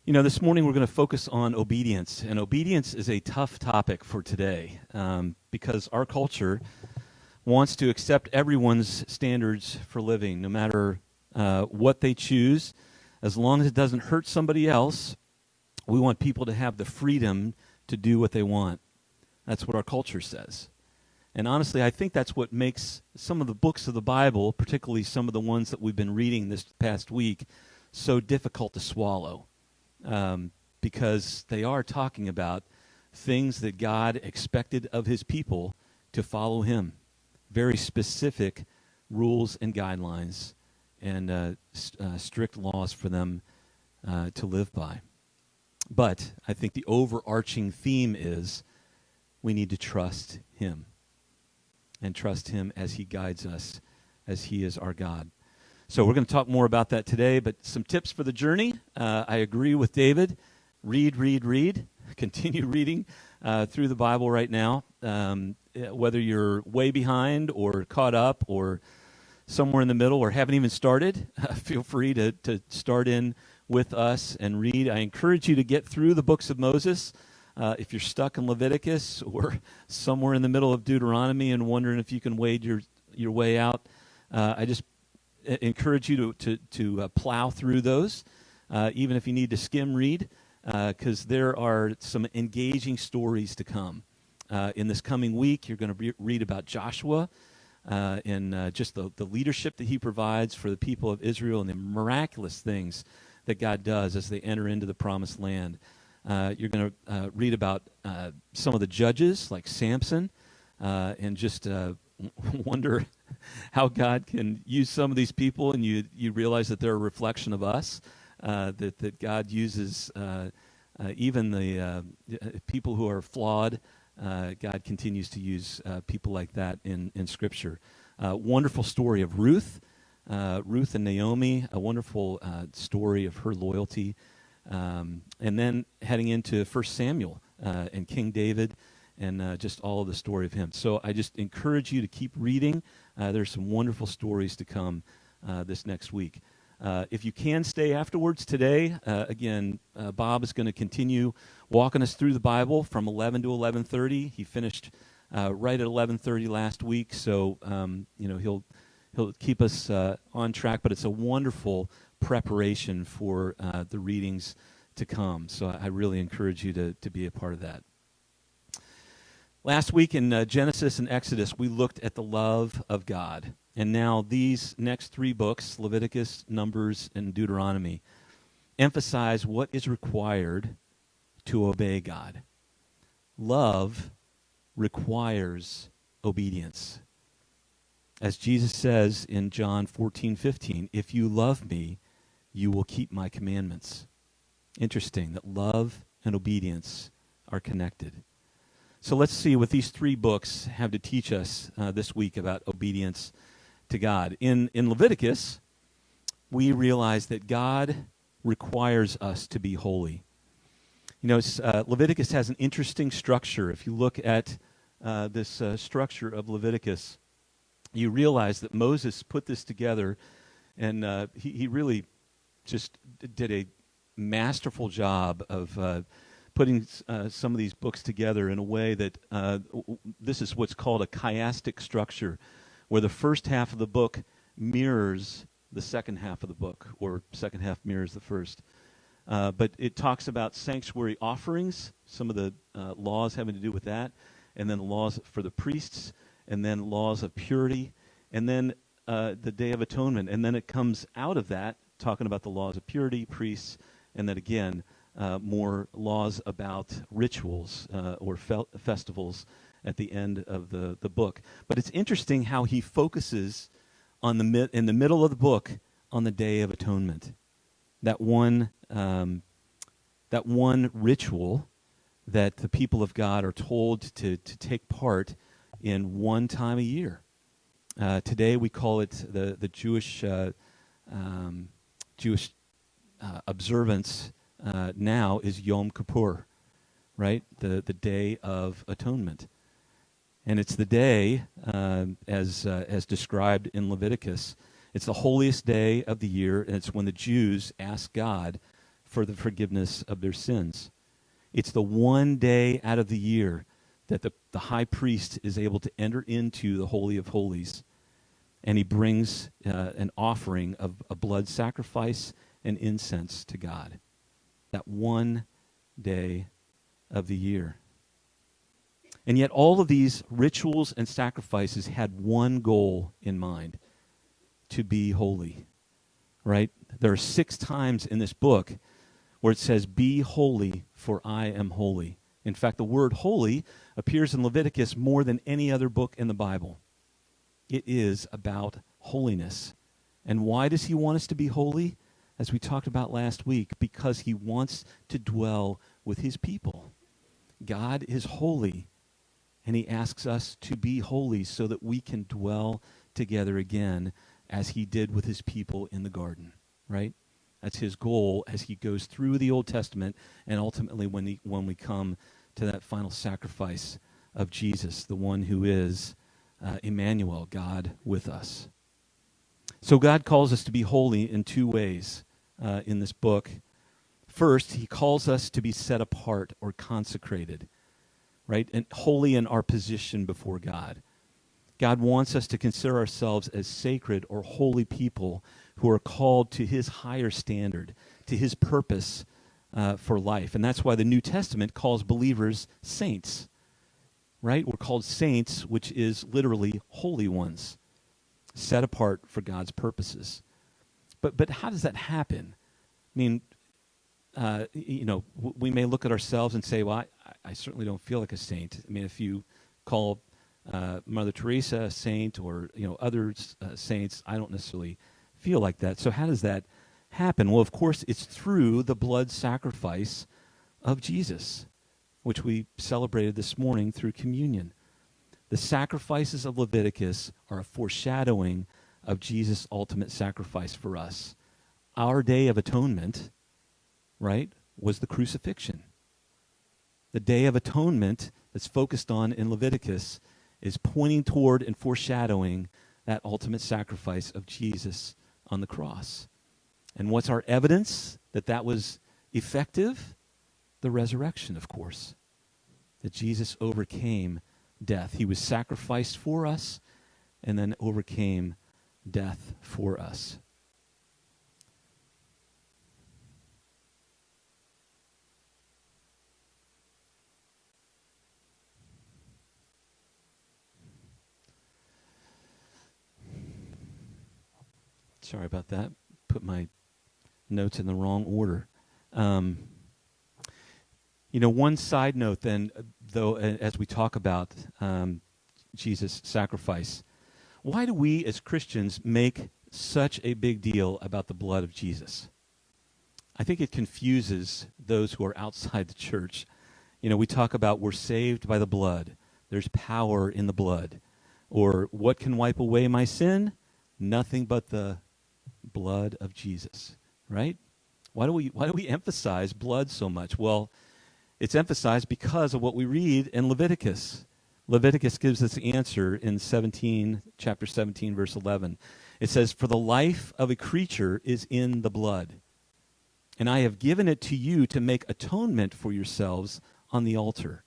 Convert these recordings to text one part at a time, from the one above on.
This morning we're going to focus on obedience, and obedience is a tough topic for today because our culture wants to accept everyone's standards for living, no matter what they choose. As long as it doesn't hurt somebody else, we want people to have the freedom to do what they want. That's what our culture says. And honestly, I think that's what makes some of the books of the Bible, particularly some of the ones that we've been reading this past week, so difficult to swallow. Because they are talking about things that God expected of his people to follow him. Very specific rules and guidelines and strict laws for them to live by. But I think the overarching theme is we need to trust him and trust him as he guides us, as he is our God. So we're going to talk more about that today, but some tips for the journey. I agree with David. Read. Continue reading through the Bible right now. Whether you're way behind or caught up or somewhere in the middle or haven't even started, feel free to start in with us and read. I encourage you to get through the books of Moses. If you're stuck in Leviticus or somewhere in the middle of Deuteronomy and wondering if you can wade your way out, I just encourage you to plow through those, even if you need to skim read, because there are some engaging stories to come. In this coming week, you're going to read about Joshua and just the leadership that he provides for the people of Israel and the miraculous things that God does as they enter into the promised land. You're going to read about some of the judges like Samson and just wonder how God can use some of these people, and you realize that they're a reflection of us, that God uses even the people who are flawed. God continues to use people like that in Scripture. Wonderful story of Ruth and Naomi, a wonderful story of her loyalty. And then heading into 1 Samuel and King David, and just all of the story of him. So I just encourage you to keep reading. There's some wonderful stories to come this next week. If you can stay afterwards today, again, Bob is going to continue walking us through the Bible from 11 to 11:30. He finished right at 11:30 last week, so he'll keep us on track. But it's a wonderful preparation for the readings to come. So I really encourage you to be a part of that. Last week in Genesis and Exodus, we looked at the love of God. And now these next three books, Leviticus, Numbers, and Deuteronomy, emphasize what is required to obey God. Love requires obedience. As Jesus says in John 14:15, if you love me, you will keep my commandments. Interesting that love and obedience are connected. So let's see what these three books have to teach us this week about obedience to God. In Leviticus, we realize that God requires us to be holy. Leviticus has an interesting structure. If you look at this structure of Leviticus, you realize that Moses put this together, and he really just did a masterful job of putting some of these books together in a way that this is what's called a chiastic structure, where the first half of the book mirrors the second half of the book, or second half mirrors the first. But it talks about sanctuary offerings, some of the laws having to do with that, and then laws for the priests, and then laws of purity, and then the Day of Atonement. And then it comes out of that, talking about the laws of purity, priests, and then again, more laws about rituals or festivals at the end of the book. But it's interesting how he focuses on in the middle of the book on the Day of Atonement, that one ritual that the people of God are told to take part in one time a year. Today we call it the Jewish observance. Now is Yom Kippur, right? The Day of Atonement. And it's the day, as described in Leviticus, it's the holiest day of the year, and it's when the Jews ask God for the forgiveness of their sins. It's the one day out of the year that the high priest is able to enter into the Holy of Holies, and he brings an offering of a blood sacrifice and incense to God. That one day of the year. And yet all of these rituals and sacrifices had one goal in mind: to be holy. Right? There are 6 times in this book where it says, "Be holy, for I am holy." In fact, the word holy appears in Leviticus more than any other book in the Bible. It is about holiness. And why does he want us to be holy? As we talked about last week, because he wants to dwell with his people. God is holy, and he asks us to be holy so that we can dwell together again as he did with his people in the garden, right? That's his goal as he goes through the Old Testament, and ultimately when we come to that final sacrifice of Jesus, the one who is Emmanuel, God with us. So God calls us to be holy in 2 ways in this book. First, he calls us to be set apart or consecrated, right? And holy in our position before God. God wants us to consider ourselves as sacred or holy people who are called to his higher standard, to his purpose for life. And that's why the New Testament calls believers saints, right? We're called saints, which is literally holy ones, set apart for God's purposes. But how does that happen? I mean, we may look at ourselves and say, well, I certainly don't feel like a saint. I mean, if you call Mother Teresa a saint, or other saints, I don't necessarily feel like that. So how does that happen? Well, of course, it's through the blood sacrifice of Jesus, which we celebrated this morning through communion. The sacrifices of Leviticus are a foreshadowing of Jesus' ultimate sacrifice for us. Our day of atonement, right, was the crucifixion. The day of atonement that's focused on in Leviticus is pointing toward and foreshadowing that ultimate sacrifice of Jesus on the cross. And what's our evidence that that was effective? The resurrection, of course. That Jesus overcame death. He was sacrificed for us and then overcame death for us. Sorry about that. Put my notes in the wrong order. One side note then, though, as we talk about Jesus' sacrifice, why do we as Christians make such a big deal about the blood of Jesus? I think it confuses those who are outside the church. We talk about we're saved by the blood. There's power in the blood. Or what can wipe away my sin? Nothing but the blood of Jesus, right? Why do we emphasize blood so much? Well, it's emphasized because of what we read in Leviticus. Leviticus gives us the answer in chapter 17, verse 11. It says, "For the life of a creature is in the blood, and I have given it to you to make atonement for yourselves on the altar.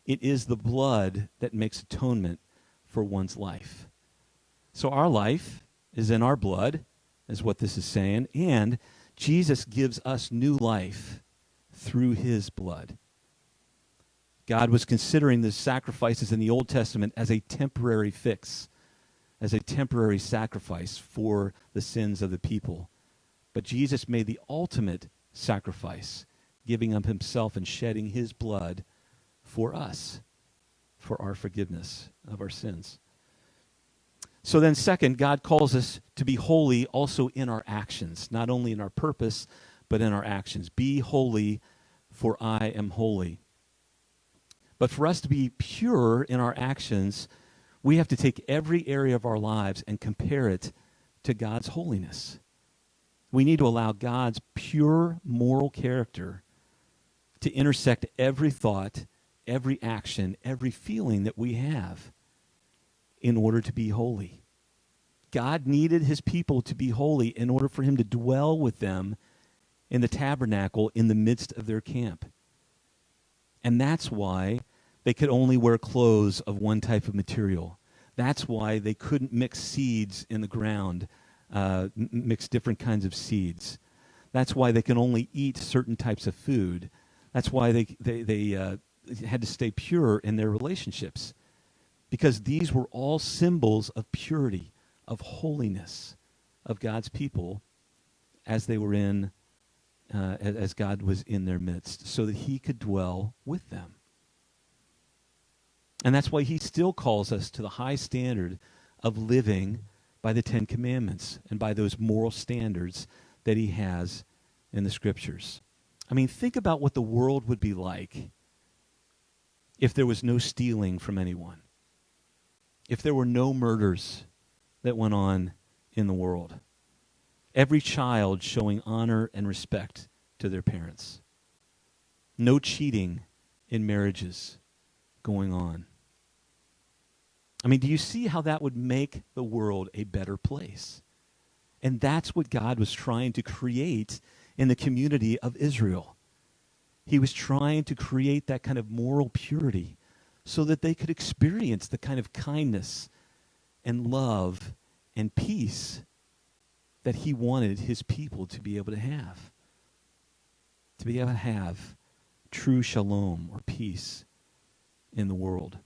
It is the blood that makes atonement for one's life." So our life is in our blood, is what this is saying, and Jesus gives us new life through his blood. God was considering the sacrifices in the Old Testament as a temporary fix, as a temporary sacrifice for the sins of the people. But Jesus made the ultimate sacrifice, giving up himself and shedding his blood for us, for our forgiveness of our sins. So then second, God calls us to be holy also in our actions, not only in our purpose, but in our actions. Be holy, for I am holy. But for us to be pure in our actions, we have to take every area of our lives and compare it to God's holiness. We need to allow God's pure moral character to intersect every thought, every action, every feeling that we have in order to be holy. God needed his people to be holy in order for him to dwell with them in the tabernacle in the midst of their camp. And that's why they could only wear clothes of one type of material. That's why they couldn't mix seeds in the ground, mix different kinds of seeds. That's why they can only eat certain types of food. That's why they had to stay pure in their relationships, because these were all symbols of purity, of holiness, of God's people as they were as God was in their midst, so that he could dwell with them. And that's why he still calls us to the high standard of living by the Ten Commandments and by those moral standards that he has in the Scriptures. I mean, think about what the world would be like if there was no stealing from anyone, if there were no murders that went on in the world, every child showing honor and respect to their parents, no cheating in marriages going on. I mean, do you see how that would make the world a better place? And that's what God was trying to create in the community of Israel. He was trying to create that kind of moral purity so that they could experience the kind of kindness and love and peace that he wanted his people to be able to have. To be able to have true shalom or peace in the world.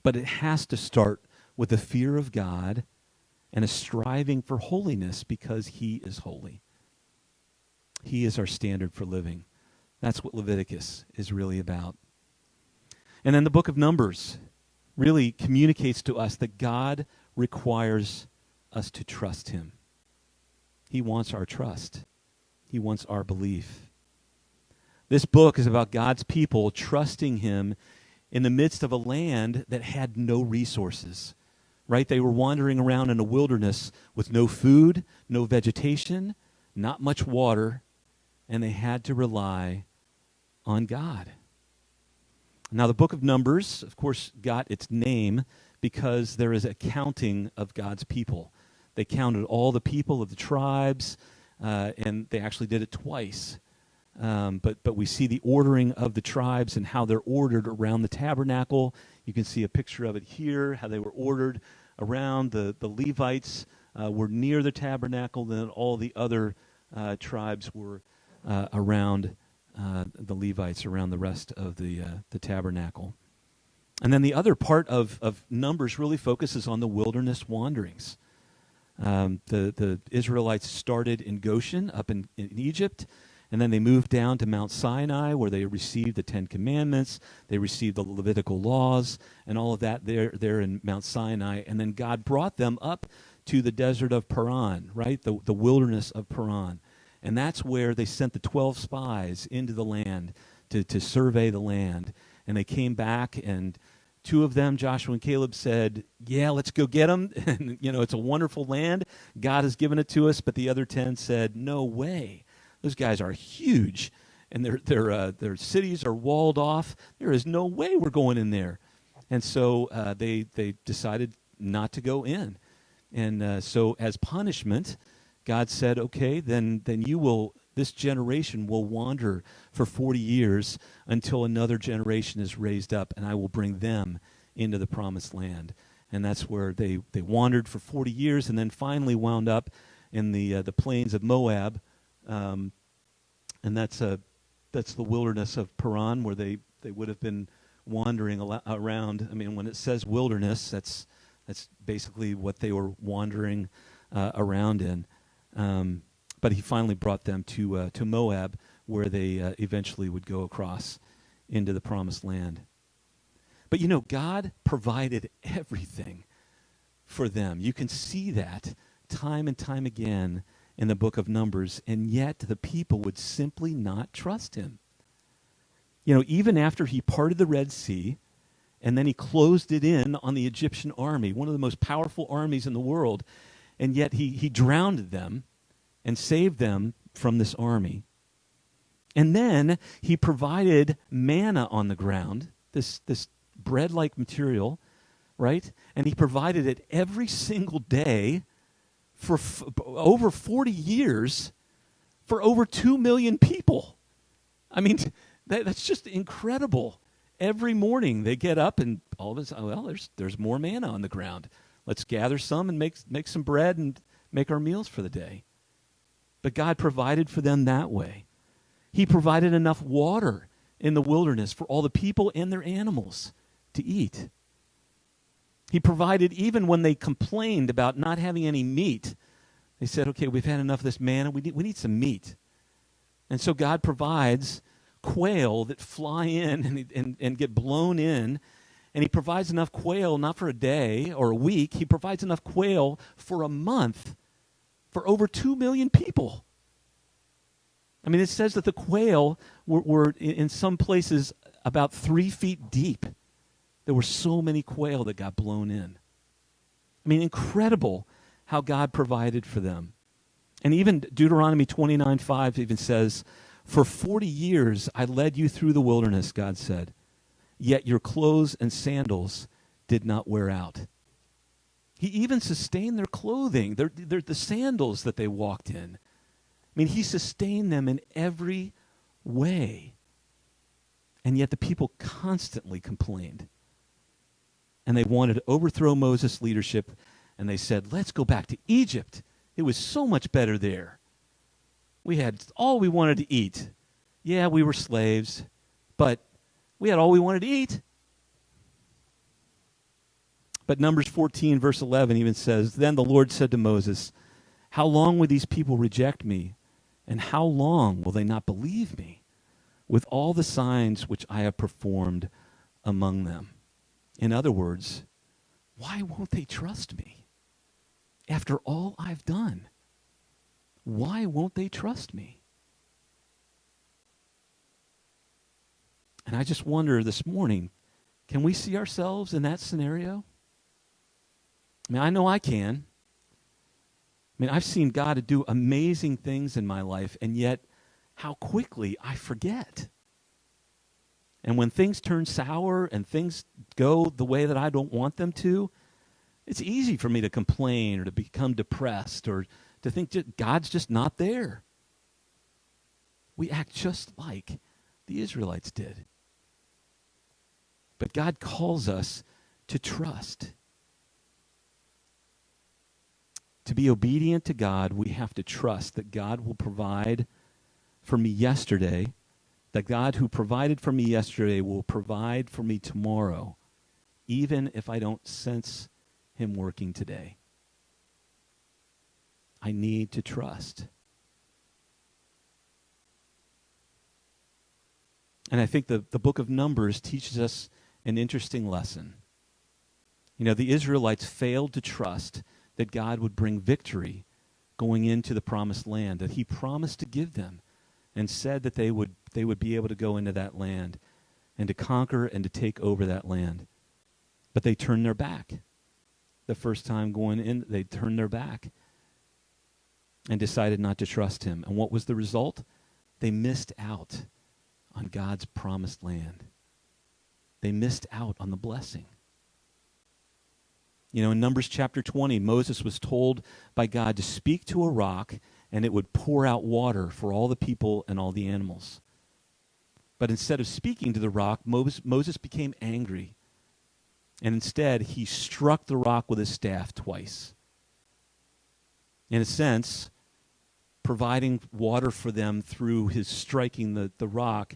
But it has to start with a fear of God and a striving for holiness, because he is holy. He is our standard for living. That's what Leviticus is really about. And then the book of Numbers really communicates to us that God requires us to trust him. He wants our trust. He wants our belief. This book is about God's people trusting him in the midst of a land that had no resources, right? They were wandering around in a wilderness with no food, no vegetation, not much water, and they had to rely on God. Now, the book of Numbers, of course, got its name because there is a counting of God's people. They counted all the people of the tribes, and they actually did it twice. But we see the ordering of the tribes and how they're ordered around the tabernacle. You can see a picture of it here, how they were ordered around. The Levites were near the tabernacle, then all the other tribes were around the Levites, around the rest of the tabernacle. And then the other part of Numbers really focuses on the wilderness wanderings. The Israelites started in Goshen, up in Egypt, and then they moved down to Mount Sinai, where they received the Ten Commandments. They received the Levitical laws and all of that there in Mount Sinai. And then God brought them up to the desert of Paran, right? The wilderness of Paran. And that's where they sent the 12 spies into the land to survey the land. And they came back, and 2 of them, Joshua and Caleb, said, yeah, let's go get them. And, it's a wonderful land. God has given it to us. But the other 10 said, no way. Those guys are huge, and their cities are walled off. There is no way we're going in there. And so they decided not to go in. And so as punishment, God said, okay, then this generation will wander for 40 years until another generation is raised up, and I will bring them into the promised land. And that's where they wandered for 40 years and then finally wound up in the plains of Moab. And that's the wilderness of Paran, where they would have been wandering around. I mean, when it says wilderness, that's basically what they were wandering around in. But he finally brought them to Moab, where they eventually would go across into the promised land. But God provided everything for them. You can see that time and time again in the book of Numbers, and yet the people would simply not trust him. Even after he parted the Red Sea, and then he closed it in on the Egyptian army, one of the most powerful armies in the world, and yet he drowned them and saved them from this army. And then he provided manna on the ground, this bread-like material, right? And he provided it every single day for over 40 years for over 2 million people. I mean, that's just incredible. Every morning they get up and all of a sudden, well, there's more manna on the ground. Let's gather some and make some bread and make our meals for the day. But God provided for them that way. He provided enough water in the wilderness for all the people and their animals to eat. He provided even when they complained about not having any meat. They said, okay, we've had enough of this manna. We need some meat. And so God provides quail that fly in and get blown in. And he provides enough quail not for a day or a week. He provides enough quail for a month for over 2 million people. I mean, it says that the quail were in some places about 3 feet deep. There were so many quail that got blown in. I mean, incredible how God provided for them. And even Deuteronomy 29:5 even says, for 40 years I led you through the wilderness, God said, yet your clothes and sandals did not wear out. He even sustained their clothing, the sandals that they walked in. I mean, he sustained them in every way. And yet the people constantly complained. And they wanted to overthrow Moses' leadership, and they said, let's go back to Egypt. It was so much better there. We had all we wanted to eat. Yeah, we were slaves, but we had all we wanted to eat. But Numbers 14, verse 11 even says, then the Lord said to Moses, how long will these people reject me? And how long will they not believe me with all the signs which I have performed among them? In other words, why won't they trust me? After all I've done, why won't they trust me? And I just wonder this morning, can we see ourselves in that scenario? I mean, I know I can. I mean, I've seen God do amazing things in my life, and yet how quickly I forget. And when things turn sour and things go the way that I don't want them to, it's easy for me to complain or to become depressed or to think God's just not there. We act just like the Israelites did. But God calls us to trust. To be obedient to God, we have to trust that God will provide for me yesterday, that God who provided for me yesterday will provide for me tomorrow, even if I don't sense him working today. I need to trust. And I think the book of Numbers teaches us an interesting lesson. You know, the Israelites failed to trust that God would bring victory going into the promised land, that he promised to give them and said that they would be able to go into that land and to conquer and to take over that land. But they turned their back. The first time going in, they turned their back and decided not to trust him. And what was the result? They missed out on God's promised land. They missed out on the blessing. You know, in Numbers chapter 20, Moses was told by God to speak to a rock and it would pour out water for all the people and all the animals. But instead of speaking to the rock, Moses became angry. And instead, he struck the rock with his staff twice. In a sense, providing water for them through his striking the rock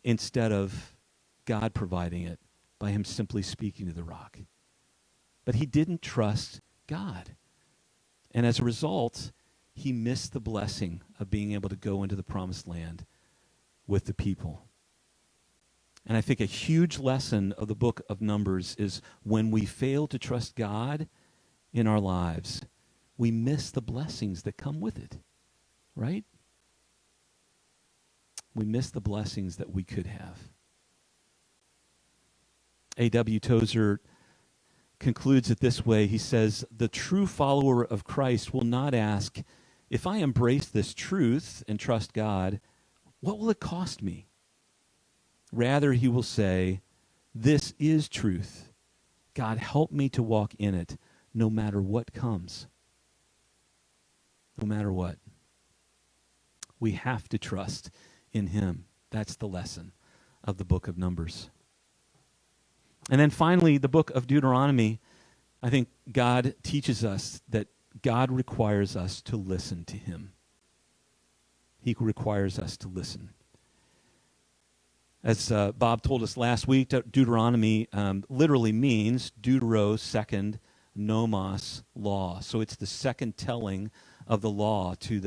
instead of God providing it by him simply speaking to the rock. But he didn't trust God. And as a result, he missed the blessing of being able to go into the promised land with the people. And I think a huge lesson of the book of Numbers is when we fail to trust God in our lives, we miss the blessings that come with it, right? We miss the blessings that we could have. A.W. Tozer concludes it this way. He says, the true follower of Christ will not ask, if I embrace this truth and trust God, what will it cost me? Rather, he will say, this is truth. God, help me to walk in it no matter what comes. No matter what. We have to trust in him. That's the lesson of the book of Numbers. And then finally, the book of Deuteronomy, I think God teaches us that God requires us to listen to him. He requires us to listen. As Bob told us last week, Deuteronomy literally means deutero, second, nomos, law. So it's the second telling of the law to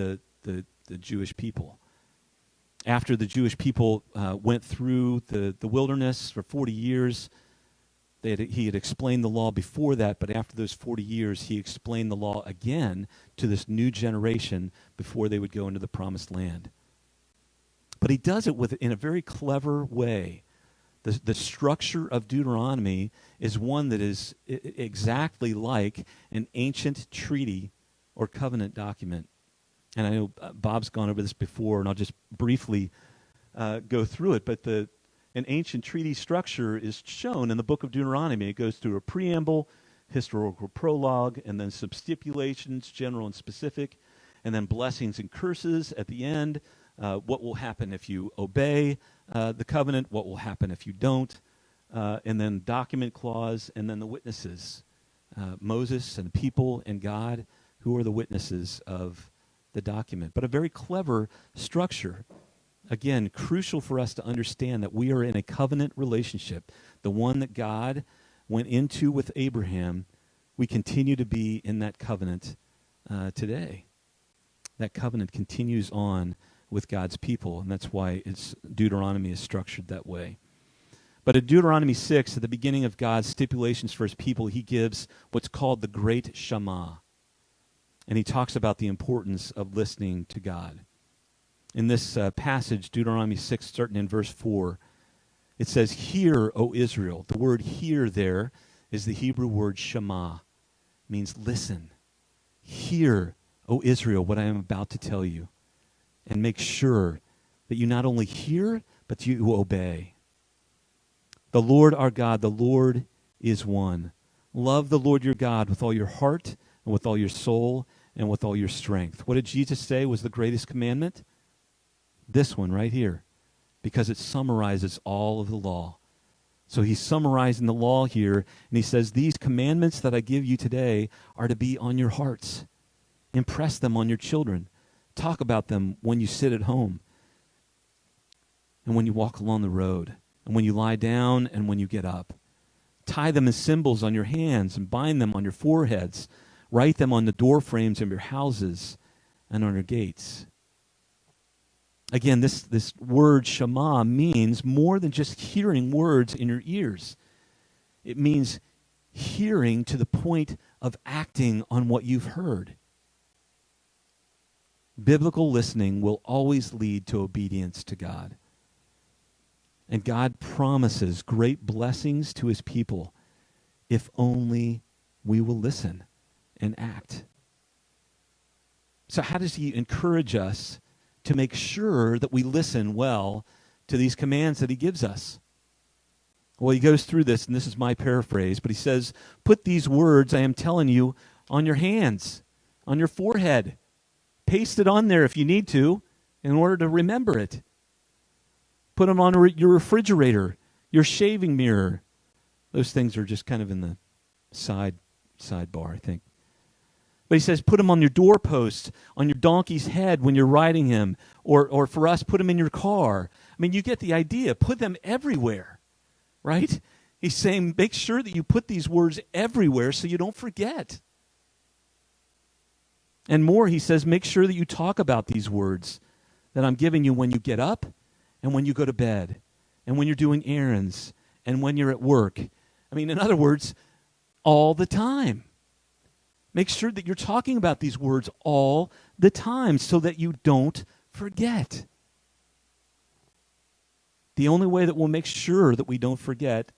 the Jewish people. After the Jewish people went through the wilderness for 40 years, he had explained the law before that, but after those 40 years, he explained the law again to this new generation before they would go into the promised land. But he does it in a very clever way. The structure of Deuteronomy is one that is exactly like an ancient treaty or covenant document. And I know Bob's gone over this before, and I'll just briefly go through it. But an ancient treaty structure is shown in the book of Deuteronomy. It goes through a preamble, historical prologue, and then some stipulations, general and specific, and then blessings and curses at the end. What will happen if you obey the covenant? What will happen if you don't? And then document clause, and then the witnesses. Moses and the people and God, who are the witnesses of the document. But a very clever structure. Again, crucial for us to understand that we are in a covenant relationship. The one that God went into with Abraham, we continue to be in that covenant today. That covenant continues on with God's people, and that's why Deuteronomy is structured that way. But in Deuteronomy 6, at the beginning of God's stipulations for his people, he gives what's called the Great Shema. And he talks about the importance of listening to God. In this passage, Deuteronomy 6, starting in verse 4, it says, "Hear, O Israel." The word "hear" there is the Hebrew word Shema. It means listen. Hear, O Israel, what I am about to tell you. And make sure that you not only hear, but you obey. The Lord our God, the Lord is one. Love the Lord your God with all your heart and with all your soul and with all your strength. What did Jesus say was the greatest commandment? This one right here, because it summarizes all of the law. So he's summarizing the law here, and he says, these commandments that I give you today are to be on your hearts. Impress them on your children. Talk about them when you sit at home and when you walk along the road and when you lie down and when you get up. Tie them as symbols on your hands and bind them on your foreheads. Write them on the door frames of your houses and on your gates. Again, this word Shema means more than just hearing words in your ears. It means hearing to the point of acting on what you've heard. Biblical listening will always lead to obedience to God. And God promises great blessings to his people if only we will listen and act. So how does he encourage us to make sure that we listen well to these commands that he gives us? Well, he goes through this, and this is my paraphrase, but he says, put these words I am telling you on your hands, on your forehead. Paste it on there if you need to in order to remember it. Put them on your refrigerator, your shaving mirror. Those things are just kind of in the sidebar, I think. But he says, put them on your doorpost, on your donkey's head when you're riding him, or for us, put them in your car. I mean, you get the idea. Put them everywhere, right? He's saying, make sure that you put these words everywhere so you don't forget. And more, he says, make sure that you talk about these words that I'm giving you when you get up and when you go to bed and when you're doing errands and when you're at work. I mean, in other words, all the time. Make sure that you're talking about these words all the time so that you don't forget. The only way that we'll make sure that we don't forget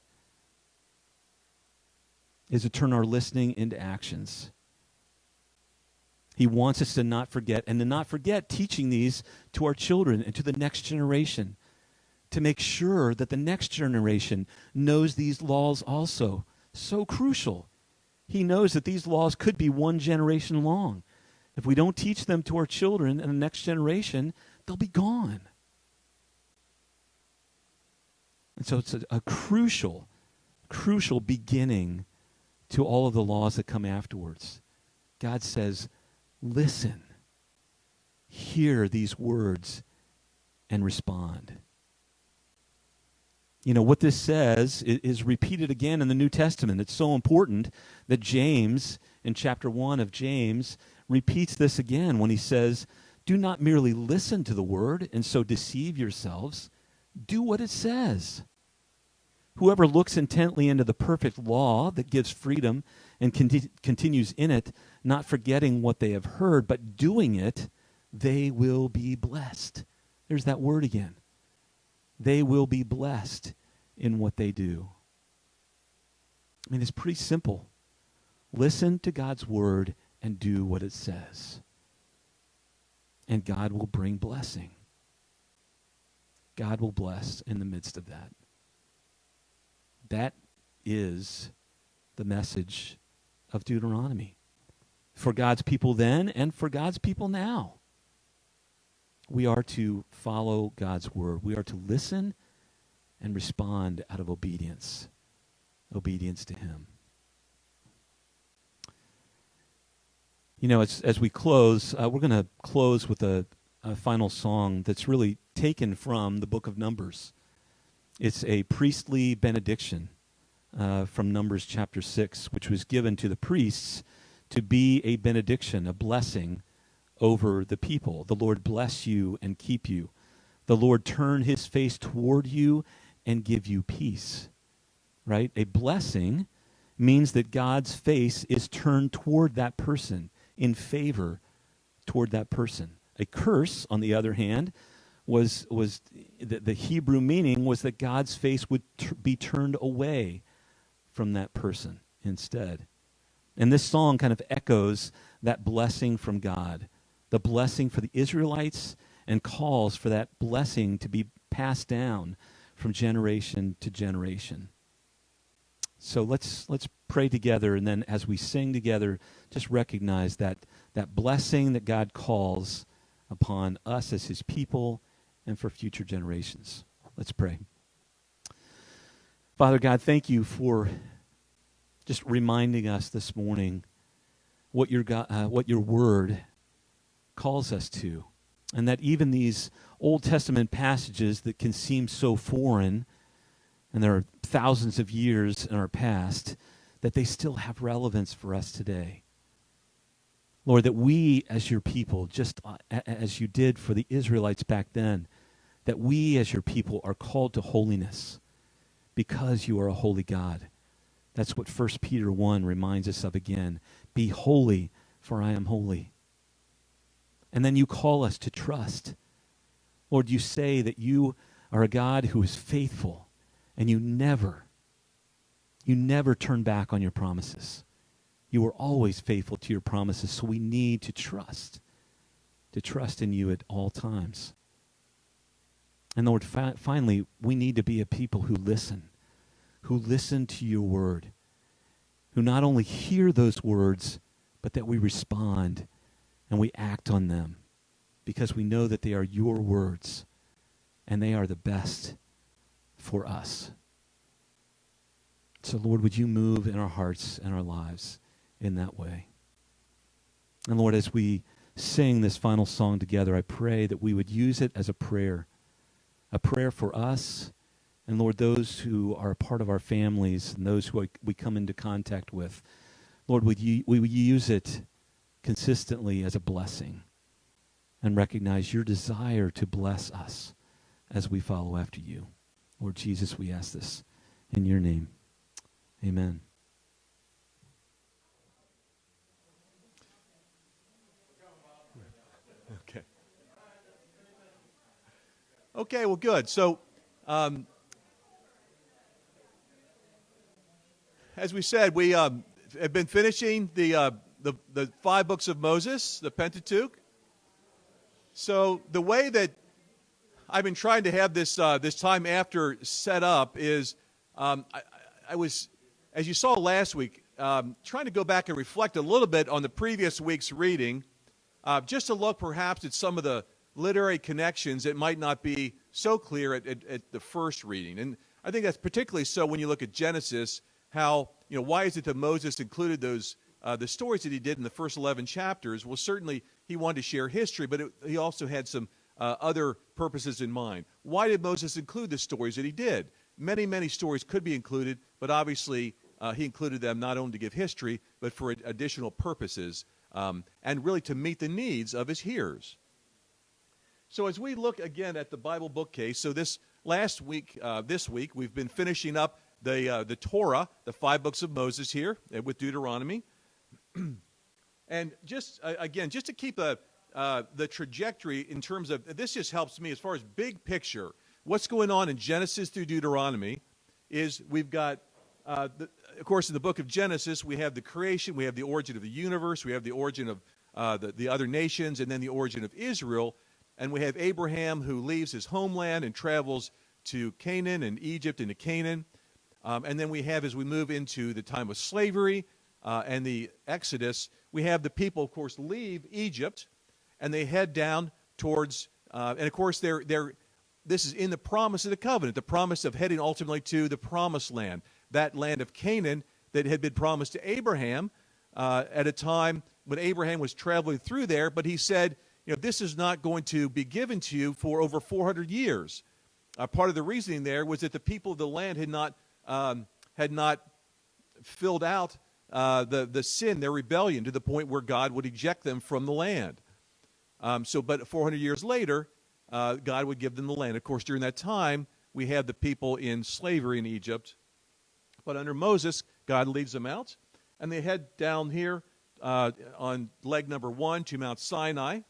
is to turn our listening into actions. He wants us to not forget, and to not forget teaching these to our children and to the next generation, to make sure that the next generation knows these laws also. So crucial. He knows that these laws could be one generation long. If we don't teach them to our children and the next generation, they'll be gone. And so it's a crucial beginning to all of the laws that come afterwards. God says, listen, hear these words, and respond. You know, what this says is repeated again in the New Testament. It's so important that James, in chapter 1 of James, repeats this again when he says, do not merely listen to the word and so deceive yourselves. Do what it says. Whoever looks intently into the perfect law that gives freedom and continues in it, not forgetting what they have heard, but doing it, they will be blessed. There's that word again. They will be blessed in what they do. I mean, it's pretty simple. Listen to God's word and do what it says. And God will bring blessing. God will bless in the midst of that. That is the message of Deuteronomy for God's people then and for God's people now. We are to follow God's word. We are to listen and respond out of obedience to him. You know, as we close, we're going to close with a final song that's really taken from the book of Numbers. It's a priestly benediction from Numbers chapter 6, which was given to the priests to be a benediction, a blessing over the people. The Lord bless you and keep you. The Lord turn his face toward you and give you peace. Right? A blessing means that God's face is turned toward that person, in favor toward that person. A curse, on the other hand, was the Hebrew meaning was that God's face would be turned away from that person instead. And this song kind of echoes that blessing from God, the blessing for the Israelites, and calls for that blessing to be passed down from generation to generation. So let's pray together, and then as we sing together, just recognize that blessing that God calls upon us as his people and for future generations. Let's pray. Father God, thank you for just reminding us this morning what your word calls us to, and that even these Old Testament passages that can seem so foreign, and there are thousands of years in our past, that they still have relevance for us today. Lord, that we as your people, just as you did for the Israelites back then, that we as your people are called to holiness because you are a holy God. That's what 1 Peter 1 reminds us of again. Be holy, for I am holy. And then you call us to trust. Lord, you say that you are a God who is faithful, and you never turn back on your promises. You are always faithful to your promises, so we need to trust in you at all times. And Lord, finally, we need to be a people who listen to your word, who not only hear those words, but that we respond and we act on them, because we know that they are your words and they are the best for us. So Lord, would you move in our hearts and our lives in that way? And Lord, as we sing this final song together, I pray that we would use it as a prayer for us, and Lord, those who are a part of our families and those who we come into contact with. Lord, we would use it consistently as a blessing and recognize your desire to bless us as we follow after you. Lord Jesus, we ask this in your name. Amen. Okay, well, good. So, as we said, we have been finishing the 5 books of Moses, the Pentateuch. So the way that I've been trying to have this time after set up is I was, as you saw last week, trying to go back and reflect a little bit on the previous week's reading, just to look perhaps at some of the literary connections that might not be so clear at the first reading. And I think that's particularly so when you look at Genesis, how, why is it that Moses included those the stories that he did in the first 11 chapters? Well, certainly he wanted to share history, but he also had some other purposes in mind. Why did Moses include the stories that he did? Many, many stories could be included, but obviously he included them not only to give history, but for additional purposes, and really to meet the needs of his hearers. So as we look again at the Bible bookcase, so this week, we've been finishing up the Torah, the 5 books of Moses here with Deuteronomy. And just to keep the trajectory in terms of, this just helps me as far as big picture. What's going on in Genesis through Deuteronomy is we've got, of course, in the book of Genesis, we have the creation, we have the origin of the universe, we have the origin of the other nations, and then the origin of Israel. And we have Abraham who leaves his homeland and travels to Canaan and Egypt and to Canaan. And then we have, as we move into the time of slavery and the Exodus, we have the people, of course, leave Egypt and they head down towards, and of course, this is in the promise of the covenant, the promise of heading ultimately to the promised land, that land of Canaan that had been promised to Abraham at a time when Abraham was traveling through there, but he said, this is not going to be given to you for over 400 years. Part of the reasoning there was that the people of the land had not filled out the sin, their rebellion, to the point where God would eject them from the land. But 400 years later, God would give them the land. Of course, during that time, we had the people in slavery in Egypt. But under Moses, God leads them out, and they head down here on leg number 1 to Mount Sinai.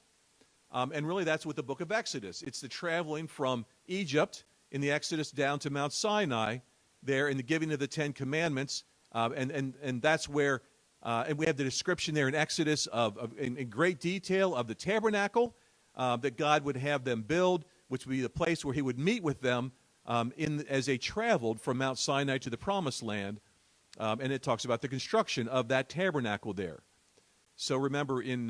And really, that's what the book of Exodus. It's the traveling from Egypt in the Exodus down to Mount Sinai there in the giving of the 10 Commandments. And that's where, and we have the description there in Exodus in great detail of the tabernacle that God would have them build, which would be the place where he would meet with them as they traveled from Mount Sinai to the Promised Land. And it talks about the construction of that tabernacle there. So remember, in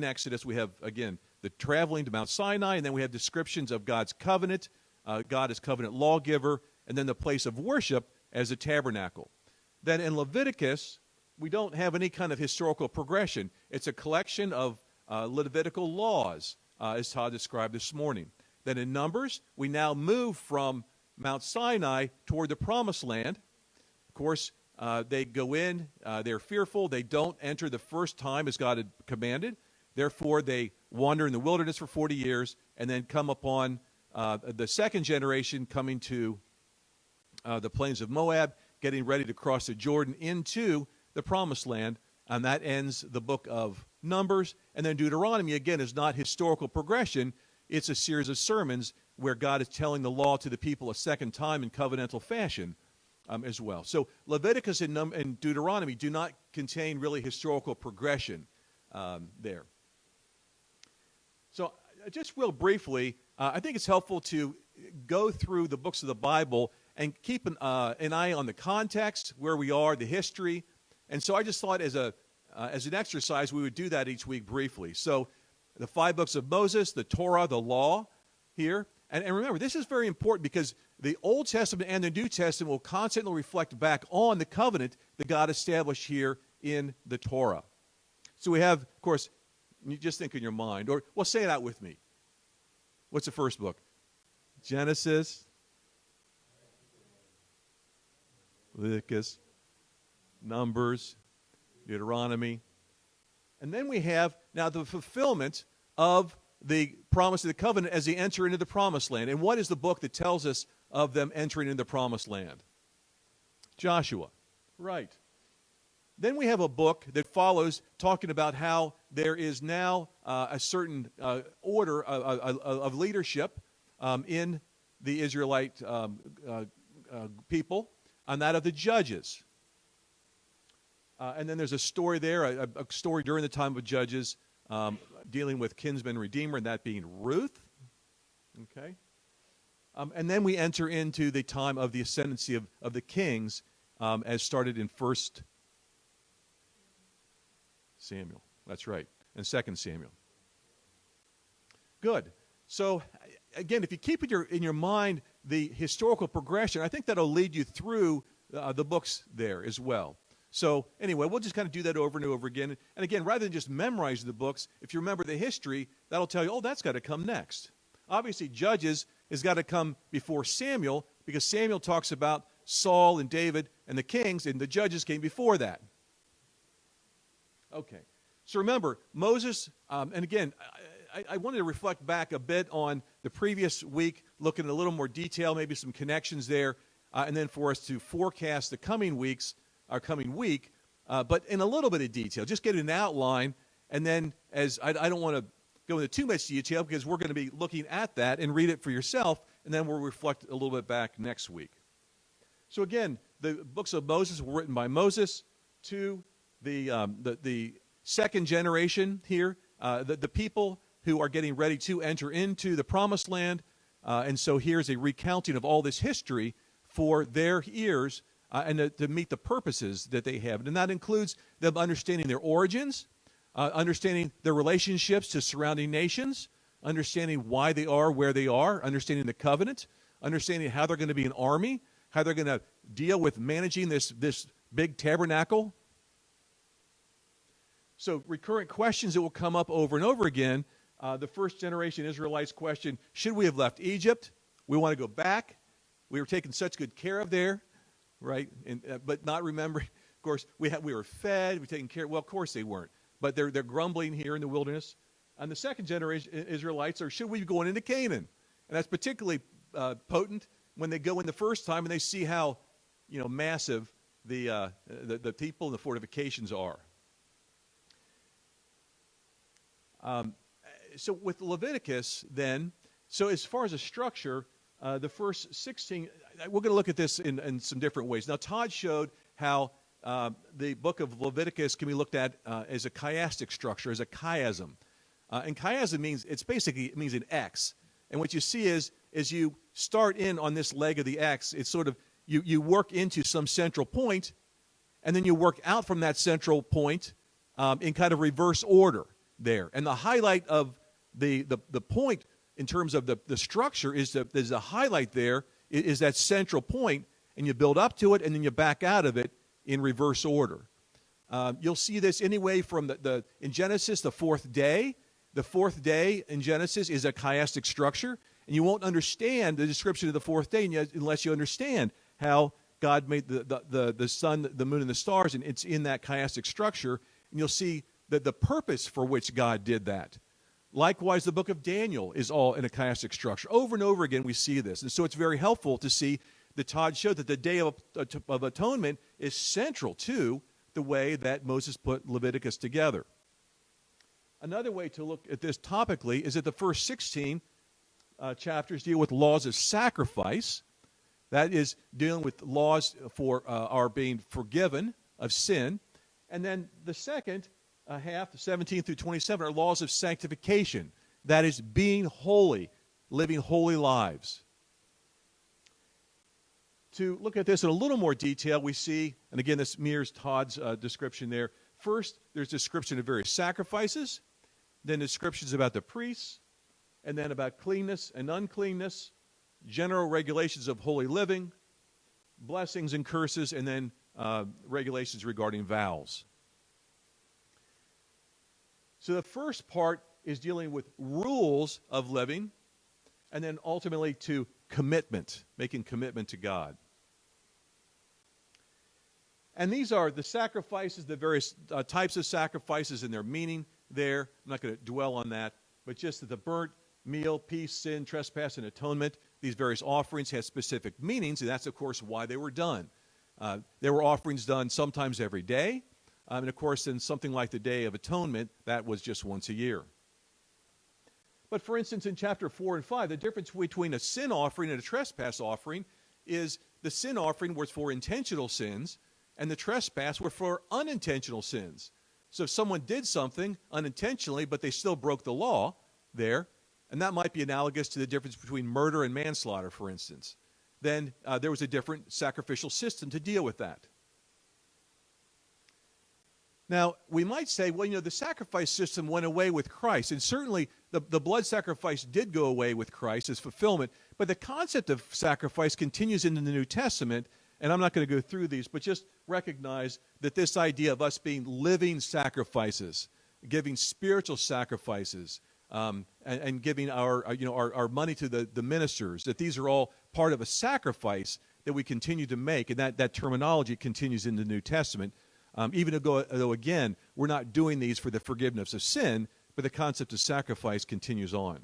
Exodus, we have, again, the traveling to Mount Sinai, and then we have descriptions of God's covenant, God as covenant lawgiver, and then the place of worship as a tabernacle. Then in Leviticus, we don't have any kind of historical progression. It's a collection of Levitical laws, as Todd described this morning. Then in Numbers, we now move from Mount Sinai toward the Promised Land. Of course, they go in, they're fearful, they don't enter the first time as God had commanded. Therefore, they wander in the wilderness for 40 years and then come upon the second generation coming to the plains of Moab, getting ready to cross the Jordan into the Promised Land. And that ends the book of Numbers. And then Deuteronomy, again, is not historical progression. It's a series of sermons where God is telling the law to the people a second time in covenantal fashion as well. So Leviticus and Deuteronomy do not contain really historical progression there. So just real briefly, I think it's helpful to go through the books of the Bible and keep an eye on the context, where we are, the history. And so I just thought as an exercise, we would do that each week briefly. So the 5 books of Moses, the Torah, the law here. And remember, this is very important because the Old Testament and the New Testament will constantly reflect back on the covenant that God established here in the Torah. So we have, of course, you just think in your mind, or, well, say it out with me. What's the first book? Genesis, Leviticus, Numbers, Deuteronomy. And then we have now the fulfillment of the promise of the covenant as they enter into the Promised Land. And what is the book that tells us of them entering into the Promised Land? Joshua. Right. Then we have a book that follows talking about how there is now a certain order of leadership in the Israelite people, and that of the judges. And then there's a story there, a story during the time of Judges dealing with kinsman redeemer, and that being Ruth. Okay. And then we enter into the time of the ascendancy of the kings as started in 1 Samuel. That's right. And 2 Samuel. Good. So, again, if you keep in your mind the historical progression, I think that'll lead you through the books there as well. So, anyway, we'll just kind of do that over and over again. And again, rather than just memorizing the books, if you remember the history, that'll tell you, oh, that's got to come next. Obviously, Judges has got to come before Samuel, because Samuel talks about Saul and David and the kings, and the Judges came before that. Okay. So remember, Moses, and again, I wanted to reflect back a bit on the previous week, looking at a little more detail, maybe some connections there, and then for us to forecast the coming weeks, our coming week, but in a little bit of detail. Just get an outline, and then as I don't want to go into too much detail because we're going to be looking at that and read it for yourself, and then we'll reflect a little bit back next week. So again, the books of Moses were written by Moses to the second generation here, the people who are getting ready to enter into the promised land. And so here's a recounting of all this history for their ears and to meet the purposes that they have. And that includes them understanding their origins, understanding their relationships to surrounding nations, understanding why they are where they are, understanding the covenant, understanding how they're going to be an army, how they're going to deal with managing this big tabernacle. So recurrent questions that will come up over and over again. The first generation Israelites question, should we have left Egypt? We want to go back. We were taken such good care of there, right? But not remembering, of course, we were fed, we were taken care of. Well, of course they weren't. But they're grumbling here in the wilderness. And the second generation Israelites are, should we be going into Canaan? And that's particularly potent when they go in the first time and they see how, massive the people and the fortifications are. So with Leviticus, then, so as far as a structure, the first 16, we're going to look at this in some different ways. Now, Todd showed how the book of Leviticus can be looked at as a chiastic structure, as a chiasm. And chiasm means, it means an X. And what you see is, as you start in on this leg of the X, it's sort of, you work into some central point, and then you work out from that central point in kind of reverse order there. And the highlight of the point in terms of the structure is there's a highlight there, is that central point, and you build up to it, and then you back out of it in reverse order. You'll see this anyway from in Genesis, the fourth day. The fourth day in Genesis is a chiastic structure, and you won't understand the description of the fourth day unless you understand how God made the sun, the moon, and the stars, and it's in that chiastic structure, and you'll see that the purpose for which God did that. Likewise, the book of Daniel is all in a chiastic structure. Over and over again, we see this, and so it's very helpful to see that Todd showed that the Day of Atonement is central to the way that Moses put Leviticus together. Another way to look at this topically is that the first 16 chapters deal with laws of sacrifice. That is dealing with laws for our being forgiven of sin. And then the second half, 17 through 27, are laws of sanctification. That is being holy, living holy lives. To look at this in a little more detail, we see, and again, this mirrors Todd's description there. First, there's description of various sacrifices, then descriptions about the priests, and then about cleanness and uncleanness, general regulations of holy living, blessings and curses, and then regulations regarding vows. So the first part is dealing with rules of living, and then ultimately to commitment, making commitment to God. And these are the sacrifices, the various types of sacrifices and their meaning there. I'm not going to dwell on that, but just that the burnt, meal, peace, sin, trespass, and atonement, these various offerings had specific meanings, and that's, of course, why they were done. There were offerings done sometimes every day, and, of course, in something like the Day of Atonement, that was just once a year. But, for instance, in chapter 4 and 5, the difference between a sin offering and a trespass offering is the sin offering was for intentional sins, and the trespass were for unintentional sins. So if someone did something unintentionally, but they still broke the law there, and that might be analogous to the difference between murder and manslaughter, for instance, then there was a different sacrificial system to deal with that. Now, we might say, well, the sacrifice system went away with Christ, and certainly the blood sacrifice did go away with Christ as fulfillment, but the concept of sacrifice continues into the New Testament, and I'm not going to go through these, but just recognize that this idea of us being living sacrifices, giving spiritual sacrifices, and giving our money to the ministers, that these are all part of a sacrifice that we continue to make, and that terminology continues in the New Testament. Even though, again, we're not doing these for the forgiveness of sin, but the concept of sacrifice continues on.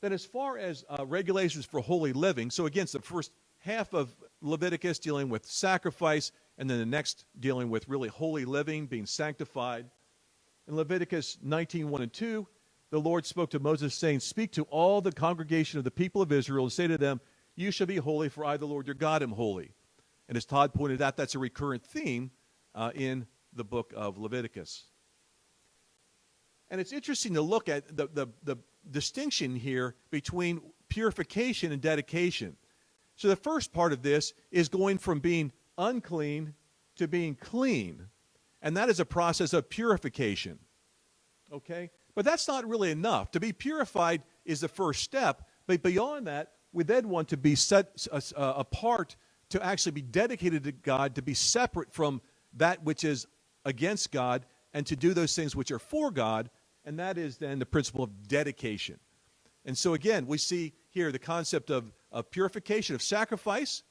Then as far as regulations for holy living, so again, it's the first half of Leviticus dealing with sacrifice, and then the next dealing with really holy living, being sanctified. In Leviticus 19:1 and 2, the Lord spoke to Moses, saying, "Speak to all the congregation of the people of Israel and say to them, you shall be holy, for I, the Lord your God, am holy." And as Todd pointed out, that's a recurrent theme in the book of Leviticus. And it's interesting to look at the distinction here between purification and dedication. So the first part of this is going from being unclean to being clean. And that is a process of purification. Okay? But that's not really enough. To be purified is the first step. But beyond that, we then want to be set apart, to actually be dedicated to God, to be separate from that which is against God, and to do those things which are for God, and that is then the principle of dedication. And so again, we see here the concept of purification, of sacrifice,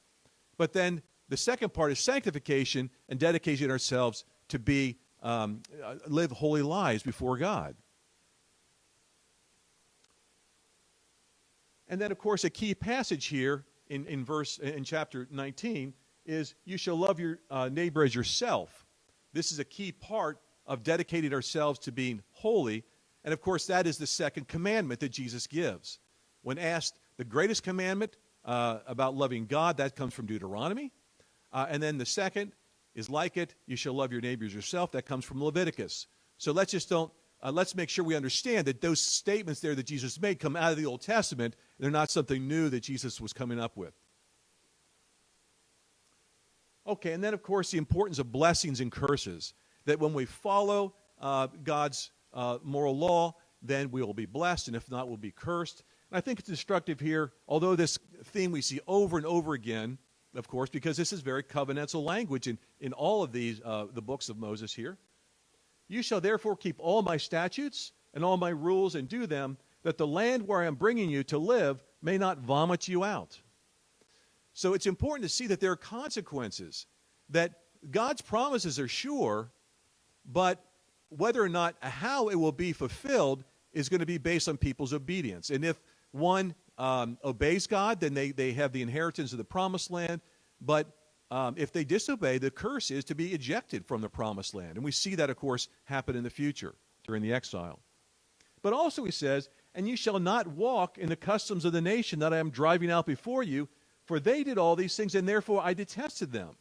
but then the second part is sanctification and dedication ourselves to be live holy lives before God. And then, of course, a key passage here in chapter 19 is, you shall love your neighbor as yourself. This is a key part of dedicating ourselves to being holy. And of course, that is the second commandment that Jesus gives. When asked the greatest commandment about loving God, that comes from Deuteronomy. And then the second is like it, you shall love your neighbor as yourself. That comes from Leviticus. So let's make sure we understand that those statements there that Jesus made come out of the Old Testament. They're not something new that Jesus was coming up with. Okay, and then, of course, the importance of blessings and curses. That when we follow God's moral law, then we will be blessed, and if not, we'll be cursed. And I think it's instructive here, although this theme we see over and over again, of course, because this is very covenantal language in all of these the books of Moses here. You shall therefore keep all my statutes and all my rules and do them, that the land where I am bringing you to live may not vomit you out. So it's important to see that there are consequences, that God's promises are sure, but whether or not how it will be fulfilled is going to be based on people's obedience. And if one obeys God, then they have the inheritance of the promised land. But if they disobey, the curse is to be ejected from the promised land. And we see that, of course, happen in the future during the exile. But also he says, and you shall not walk in the customs of the nation that I am driving out before you, for they did all these things, and therefore I detested them.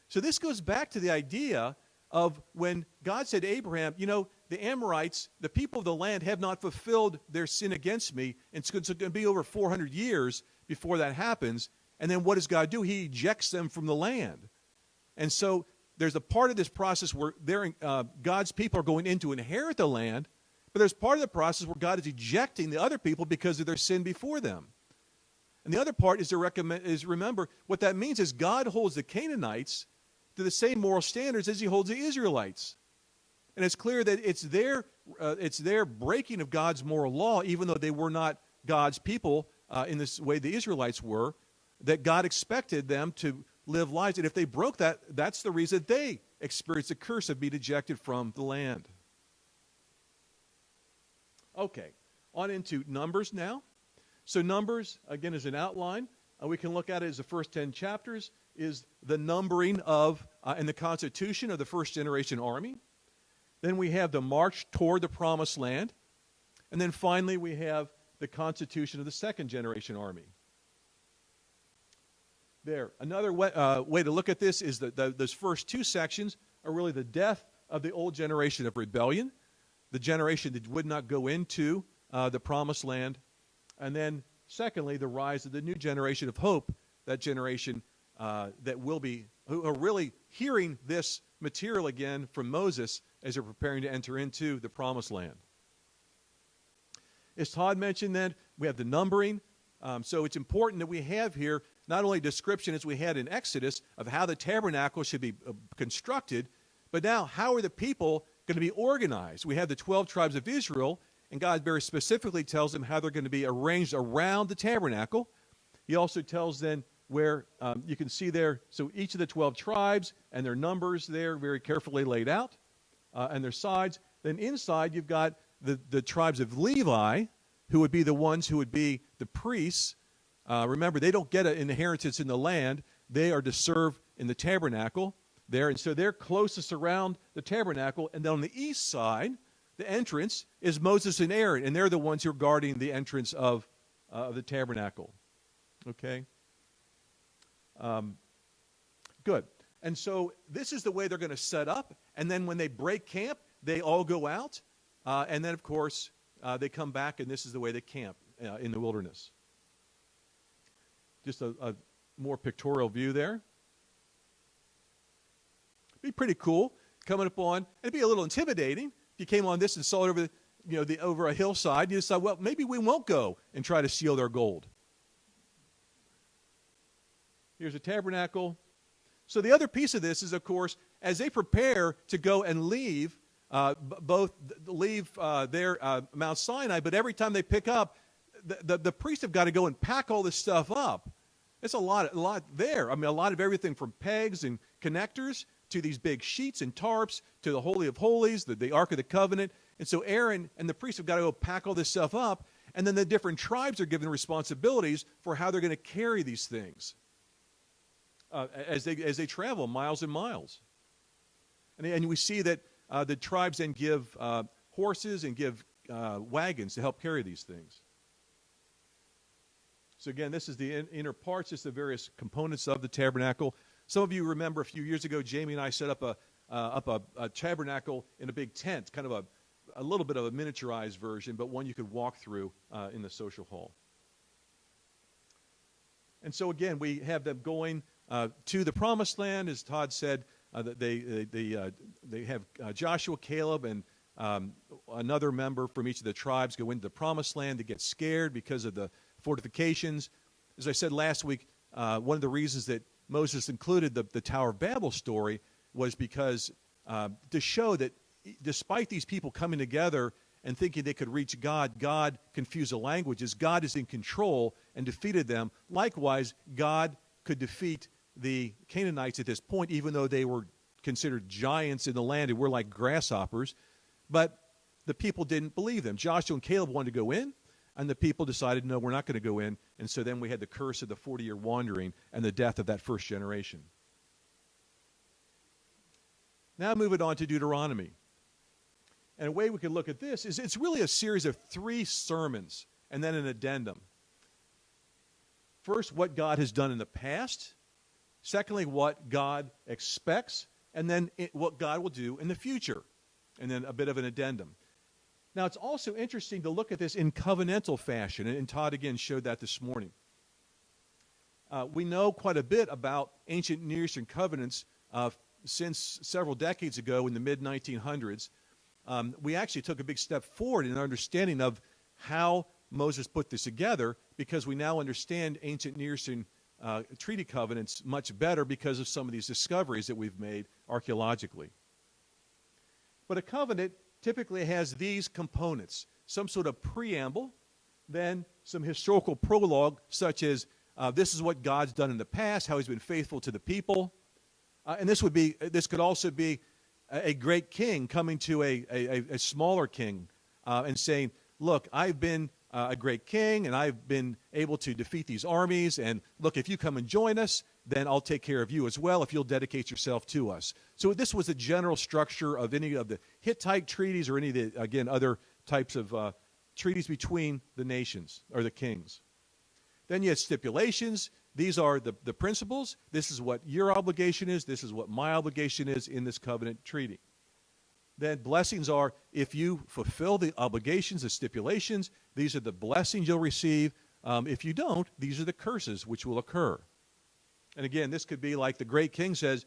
So this goes back to the idea of when God said to Abraham, the Amorites, the people of the land, have not fulfilled their sin against me. And it's going to be over 400 years before that happens. And then what does God do? He ejects them from the land. And so there's a part of this process where God's people are going in to inherit the land, but there's part of the process where God is ejecting the other people because of their sin before them. And the other part is remember, what that means is God holds the Canaanites to the same moral standards as he holds the Israelites. And it's clear that it's their breaking of God's moral law, even though they were not God's people in this way the Israelites were, that God expected them to live lives. And if they broke that, that's the reason they experienced the curse of being ejected from the land. Okay, on into Numbers now. So Numbers, again, is an outline. We can look at it as the first 10 chapters, is the numbering of and the constitution of the first generation army. Then we have the march toward the promised land. And then finally we have the constitution of the second generation army. There. Another way to look at this is that those first two sections are really the death of the old generation of rebellion, the generation that would not go into the promised land. And then, secondly, the rise of the new generation of hope, that generation who are really hearing this material again from Moses as they're preparing to enter into the promised land. As Todd mentioned then, we have the numbering. So it's important that we have here not only a description as we had in Exodus of how the tabernacle should be constructed, but now how are the people going to be organized? We have the 12 tribes of Israel, and God very specifically tells them how they're going to be arranged around the tabernacle. He also tells them where you can see there, so each of the 12 tribes and their numbers there very carefully laid out, and their sides. Then inside you've got the tribes of Levi, who would be the ones who would be the priests. Remember, they don't get an inheritance in the land. They are to serve in the tabernacle there, and so they're closest around the tabernacle. And then on the east side, the entrance is Moses and Aaron, and they're the ones who are guarding the entrance of the tabernacle. Okay? Good. And so this is the way they're going to set up, and then when they break camp, they all go out, and then, of course, they come back, and this is the way they camp in the wilderness. Just a more pictorial view there. Be pretty cool coming up on. It'd be a little intimidating if you came on this and saw it over over a hillside. You decide, well, maybe we won't go and try to steal their gold. Here's a tabernacle. So the other piece of this is, of course, as they prepare to go and leave, their Mount Sinai, but every time they pick up, the priests have got to go and pack all this stuff up. It's a lot there. I mean, a lot of everything from pegs and connectors to these big sheets and tarps to the Holy of Holies, the Ark of the Covenant. And so Aaron and the priests have got to go pack all this stuff up, and then the different tribes are given responsibilities for how they're going to carry these things as they travel miles and miles. And we see that the tribes then give horses and give wagons to help carry these things. So again, this is the inner parts, just the various components of the tabernacle. Some of you remember a few years ago, Jamie and I set up a tabernacle in a big tent, kind of a little bit of a miniaturized version, but one you could walk through in the social hall. And so again, we have them going to the promised land, as Todd said. They have Joshua, Caleb, and another member from each of the tribes go into the promised land. They get scared because of the fortifications. As I said last week, one of the reasons that Moses included the Tower of Babel story was because to show that despite these people coming together and thinking they could reach God, God confused the languages. God is in control and defeated them. Likewise, God could defeat the Canaanites at this point, even though they were considered giants in the land and were like grasshoppers. But the people didn't believe them. Joshua and Caleb wanted to go in, and the people decided, no, we're not going to go in. And so then we had the curse of the 40-year wandering and the death of that first generation. Now moving on to Deuteronomy. And a way we could look at this is it's really a series of 3 sermons and then an addendum. First, what God has done in the past. Secondly, what God expects. And then what God will do in the future. And then a bit of an addendum. Now, it's also interesting to look at this in covenantal fashion, and Todd again showed that this morning. We know quite a bit about ancient Near Eastern covenants since several decades ago in the mid-1900s. We actually took a big step forward in our understanding of how Moses put this together, because we now understand ancient Near Eastern treaty covenants much better because of some of these discoveries that we've made archaeologically. But a covenant typically has these components: some sort of preamble, then some historical prologue, such as this is what God's done in the past, how he's been faithful to the people. And this could also be a great king coming to a smaller king and saying, look, I've been a great king, and I've been able to defeat these armies, and look, if you come and join us, then I'll take care of you as well if you'll dedicate yourself to us. So this was the general structure of any of the Hittite treaties or any of the, again, other types of treaties between the nations or the kings. Then you had stipulations. These are the principles. This is what your obligation is. This is what my obligation is in this covenant treaty. Then blessings are, if you fulfill the obligations, the stipulations, these are the blessings you'll receive. If you don't, these are the curses which will occur. And again, this could be like the great king says,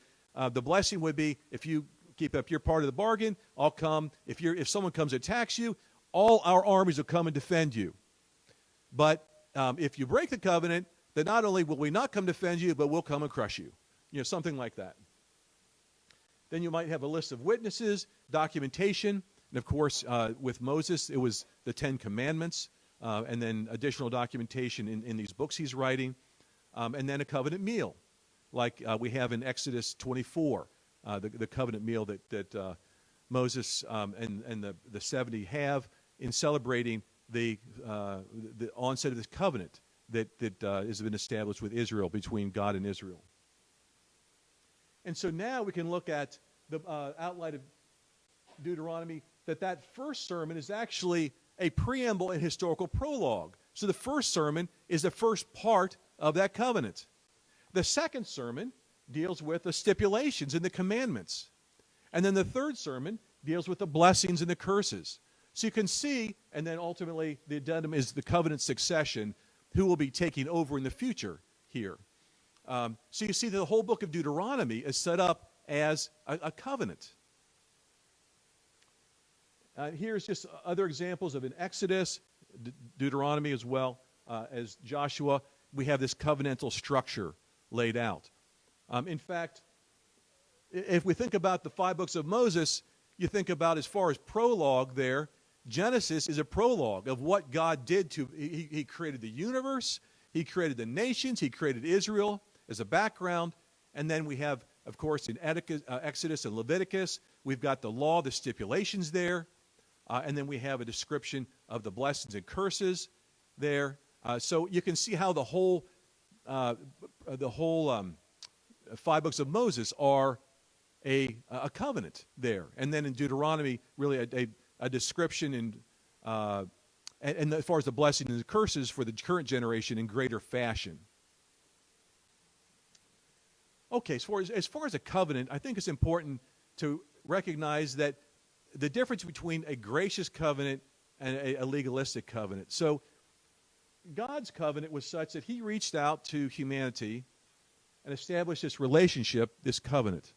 the blessing would be if you keep up your part of the bargain, I'll come. If someone comes and attacks you, all our armies will come and defend you. But if you break the covenant, then not only will we not come defend you, but we'll come and crush you. Something like that. Then you might have a list of witnesses, documentation, and of course, with Moses, it was the Ten Commandments, and then additional documentation in these books he's writing, and then a covenant meal, like we have in Exodus 24, the covenant meal that Moses and the 70 have in celebrating the onset of this covenant that has been established with Israel, between God and Israel. And so now we can look at the outline of Deuteronomy, that first sermon is actually a preamble and historical prologue. So the first sermon is the first part of that covenant. The second sermon deals with the stipulations and the commandments. And then the third sermon deals with the blessings and the curses. So you can see, and then ultimately the addendum is the covenant succession, who will be taking over in the future here. So you see that the whole book of Deuteronomy is set up as a covenant. Here's just other examples of an Exodus, Deuteronomy as well as Joshua. We have this covenantal structure laid out. In fact, if we think about the 5 books of Moses, you think about, as far as prologue there, Genesis is a prologue of what God did he created the universe, he created the nations, he created Israel as a background, and then we have, of course, in Exodus and Leviticus, we've got the law, the stipulations there, and then we have a description of the blessings and curses there. So you can see how the whole 5 books of Moses are a covenant there. And then in Deuteronomy, really a description and as far as the blessings and the curses for the current generation in greater fashion. Okay, as far as a covenant, I think it's important to recognize that the difference between a gracious covenant and a legalistic covenant. So God's covenant was such that he reached out to humanity and established this relationship, this covenant.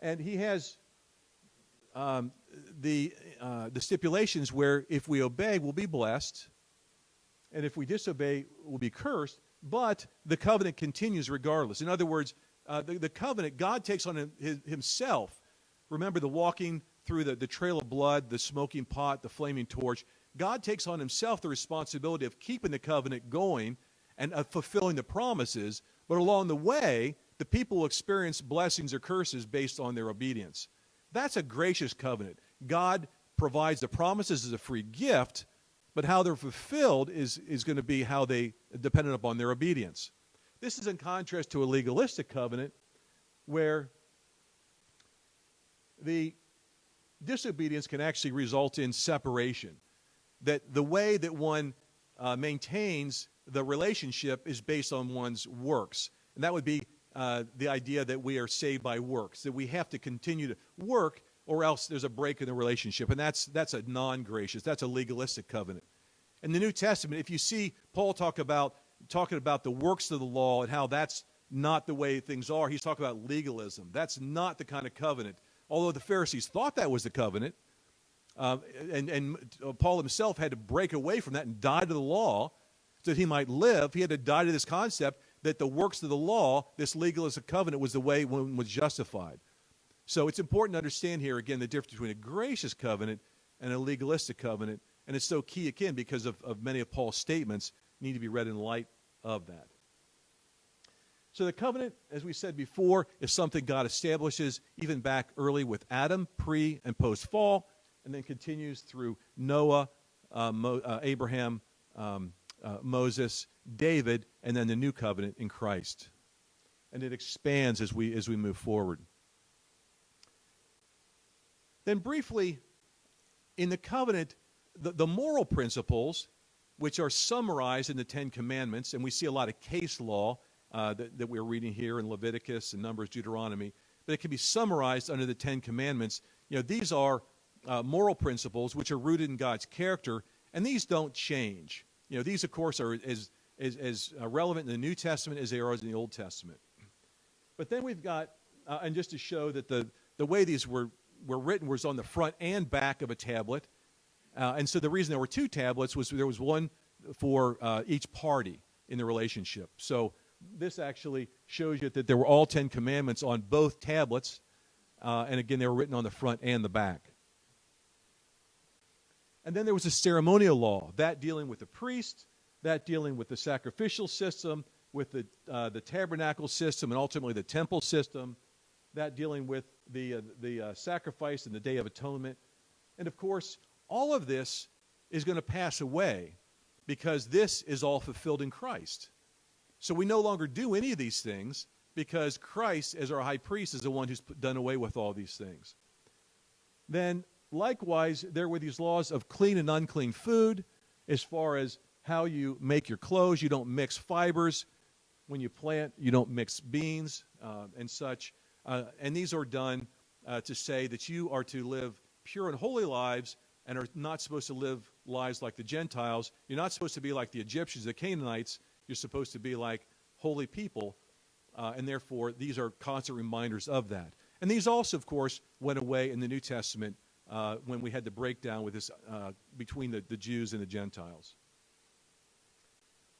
And he has the stipulations where if we obey, we'll be blessed, and if we disobey, we'll be cursed, but the covenant continues regardless. In other words, the covenant, God takes on himself. Remember the walking through the trail of blood, the smoking pot, the flaming torch. God takes on himself the responsibility of keeping the covenant going and of fulfilling the promises, but along the way, the people will experience blessings or curses based on their obedience. That's a gracious covenant. God provides the promises as a free gift, but how they're fulfilled is going to be how they dependent upon their obedience. This is in contrast to a legalistic covenant where the disobedience can actually result in separation. That the way that one maintains the relationship is based on one's works. And that would be the idea that we are saved by works, that we have to continue to work or else there's a break in the relationship. And that's a non-gracious, that's a legalistic covenant. In the New Testament, if you see Paul talking about the works of the law and how that's not the way things are, he's talking about legalism. That's not the kind of covenant. Although the Pharisees thought that was the covenant, and Paul himself had to break away from that and die to the law so that he might live. He had to die to this concept that the works of the law, this legalistic covenant, was the way one was justified. So it's important to understand here, again, the difference between a gracious covenant and a legalistic covenant. And it's so key, again, because of many of Paul's statements need to be read in light of that. So the covenant, as we said before, is something God establishes even back early with Adam, pre- and post-fall, and then continues through Noah, Abraham, Moses, David, and then the new covenant in Christ. And it expands as we move forward. Then briefly, in the covenant, the moral principles, which are summarized in the Ten Commandments, and we see a lot of case law that we're reading here in Leviticus and Numbers, Deuteronomy, but it can be summarized under the Ten Commandments. These are moral principles which are rooted in God's character, and these don't change. These, of course, are as relevant in the New Testament as they are in the Old Testament. But then we've got, and just to show that the way these were written was on the front and back of a tablet. And so the reason there were two tablets was there was one for each party in the relationship. So this actually shows you that there were all 10 commandments on both tablets. And again, they were written on the front and the back. And then there was a ceremonial law, that dealing with the priest, that dealing with the sacrificial system, with the tabernacle system, and ultimately the temple system, that dealing with the sacrifice and the Day of Atonement. And of course, all of this is going to pass away because this is all fulfilled in Christ. So we no longer do any of these things because Christ, as our high priest, is the one who's done away with all these things. Then, likewise, there were these laws of clean and unclean food as far as how you make your clothes. You don't mix fibers. When you plant, you don't mix beans and such. And these are done to say that you are to live pure and holy lives and are not supposed to live lives like the Gentiles. You're not supposed to be like the Egyptians, the Canaanites. You're supposed to be like holy people. And therefore, these are constant reminders of that. And these also, of course, went away in the New Testament when we had the breakdown with this between the Jews and the Gentiles.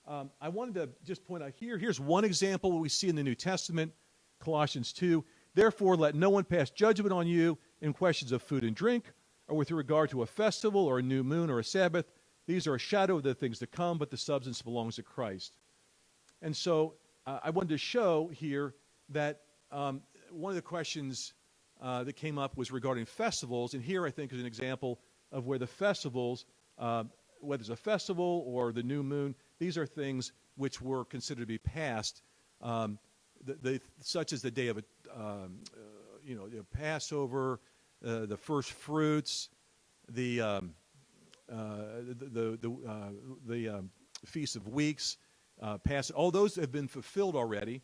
I wanted to just point out here's one example what we see in the New Testament, Colossians 2. Therefore, let no one pass judgment on you in questions of food and drink, or with regard to a festival, or a new moon, or a Sabbath. These are a shadow of the things to come, but the substance belongs to Christ. And so I wanted to show here that one of the questions that came up was regarding festivals, and here I think is an example of where the festivals, whether it's a festival or the new moon, these are things which were considered to be past, such as the day of the Passover, the first fruits, the Feast of Weeks, all those have been fulfilled already.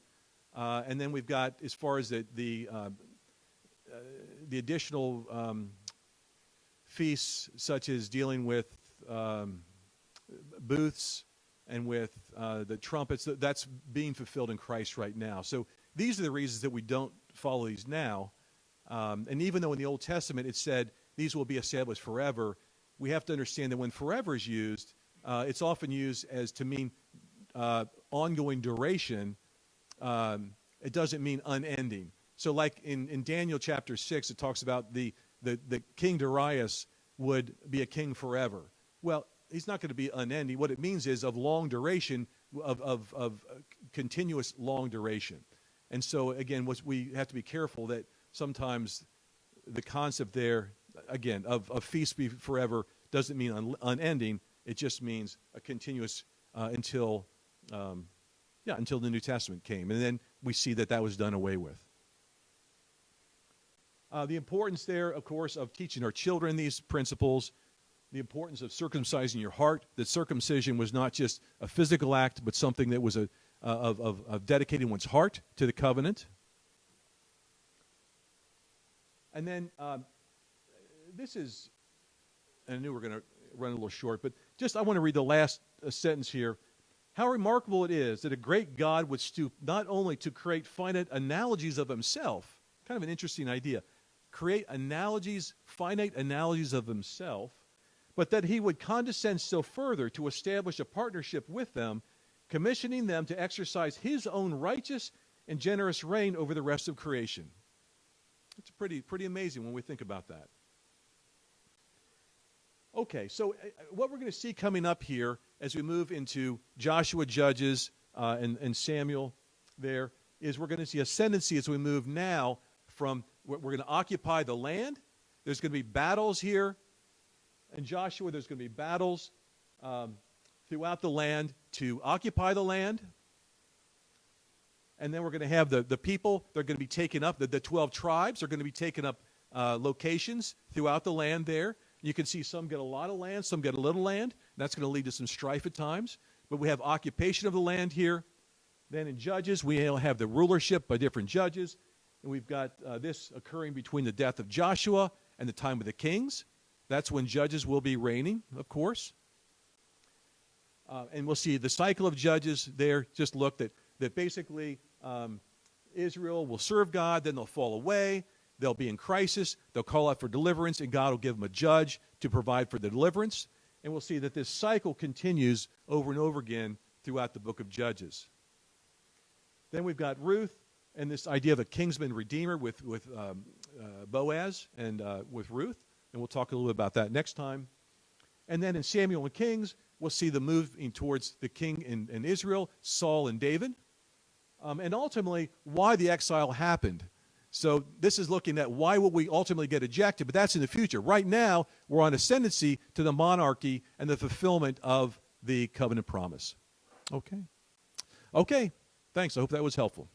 And then we've got, as far as the additional feasts, such as dealing with booths and with the trumpets, that's being fulfilled in Christ right now. So these are the reasons that we don't follow these now. And even though in the Old Testament it said these will be established forever, we have to understand that when forever is used, it's often used as to mean ongoing duration. It doesn't mean unending. So like in Daniel chapter 6, it talks about the King Darius would be a king forever. Well, he's not going to be unending. What it means is of long duration, of continuous long duration. And so, again, we have to be careful that sometimes the concept there, again, of feast be forever doesn't mean unending. It just means a continuous until the New Testament came. And then we see that was done away with. The importance there, of course, of teaching our children these principles, the importance of circumcising your heart, that circumcision was not just a physical act, but something that was of dedicating one's heart to the covenant. And then this is, and I knew we were going to run a little short, but just I want to read the last sentence here. How remarkable it is that a great God would stoop not only to create finite analogies of himself, kind of an interesting idea, create analogies, finite analogies of himself, but that he would condescend still further to establish a partnership with them, commissioning them to exercise his own righteous and generous reign over the rest of creation. It's pretty amazing when we think about that. Okay, so what we're going to see coming up here as we move into Joshua, Judges, and Samuel there is we're going to see ascendancy as we move now from, we're going to occupy the land. There's going to be battles here. In Joshua, there's going to be battles throughout the land to occupy the land. And then we're going to have the people, they're going to be taken up, the 12 tribes are going to be taken up locations throughout the land there. You can see some get a lot of land, some get a little land. That's going to lead to some strife at times. But we have occupation of the land here. Then in Judges, we'll have the rulership by different judges. And we've got this occurring between the death of Joshua and the time of the kings. That's when judges will be reigning, of course. And we'll see the cycle of Judges there. Just look that basically Israel will serve God, then they'll fall away. They'll be in crisis. They'll call out for deliverance, and God will give them a judge to provide for the deliverance. And we'll see that this cycle continues over and over again throughout the book of Judges. Then we've got Ruth and this idea of a kinsman redeemer with Boaz and with Ruth. And we'll talk a little bit about that next time. And then in Samuel and Kings, we'll see the moving towards the king in Israel, Saul and David. And ultimately, why the exile happened. So this is looking at why will we ultimately get ejected, but that's in the future. Right now, we're on ascendancy to the monarchy and the fulfillment of the covenant promise. Okay. Okay. Thanks. I hope that was helpful.